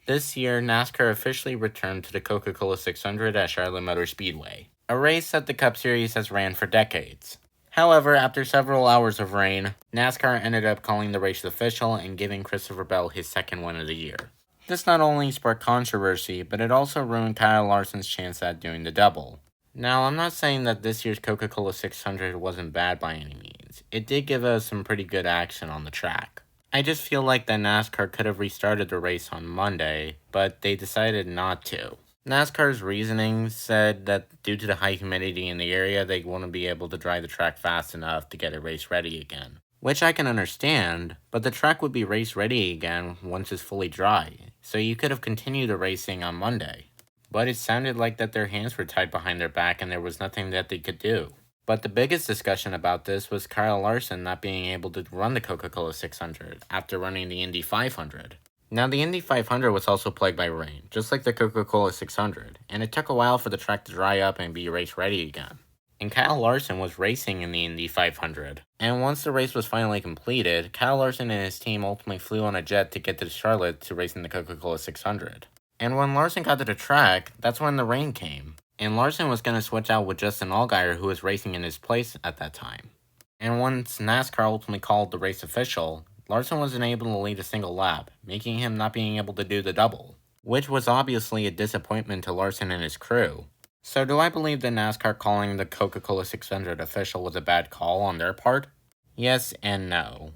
This year, NASCAR officially returned to the Coca Cola 600 at Charlotte Motor Speedway, a race that the Cup Series has ran for decades. However, after several hours of rain, NASCAR ended up calling the race official and giving Christopher Bell his second win of the year. This not only sparked controversy, but it also ruined Kyle Larson's chance at doing the double. Now, I'm not saying that this year's Coca Cola 600 wasn't bad by any means. It did give us some pretty good action on the track. I just feel like that NASCAR could have restarted the race on Monday, but they decided not to. NASCAR's reasoning said that due to the high humidity in the area, they wouldn't be able to dry the track fast enough to get it race ready again. Which I can understand, but the track would be race ready again once it's fully dry, so you could have continued the racing on Monday. But it sounded like that their hands were tied behind their back and there was nothing that they could do. But the biggest discussion about this was Kyle Larson not being able to run the Coca Cola 600 after running the Indy 500. Now, the Indy 500 was also plagued by rain, just like the Coca Cola 600, and it took a while for the track to dry up and be race ready again. And Kyle Larson was racing in the Indy 500. And once the race was finally completed, Kyle Larson and his team ultimately flew on a jet to get to Charlotte to race in the Coca Cola 600. And when Larson got to the track, that's when the rain came. And Larson was going to switch out with Justin Allgaier, who was racing in his place at that time. And once NASCAR ultimately called the race official, Larson wasn't able to lead a single lap, making him not being able to do the double, which was obviously a disappointment to Larson and his crew. So do I believe that NASCAR calling the Coca Cola 600 official was a bad call on their part? Yes and no.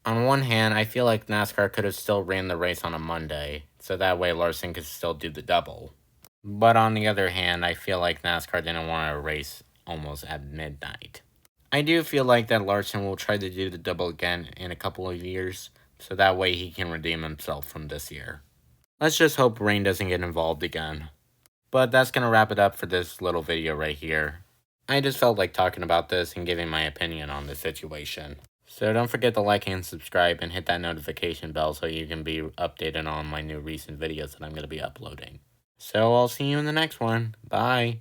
On one hand, I feel like NASCAR could have still ran the race on a Monday, so that way Larson could still do the double. But on the other hand, I feel like NASCAR didn't want to race almost at midnight. I do feel like that Larson will try to do the double again in a couple of years, so that way he can redeem himself from this year. Let's just hope rain doesn't get involved again. But that's going to wrap it up for this little video right here. I just felt like talking about this and giving my opinion on the situation. So don't forget to like and subscribe and hit that notification bell so you can be updated on my new recent videos that I'm going to be uploading. So I'll see you in the next one. Bye.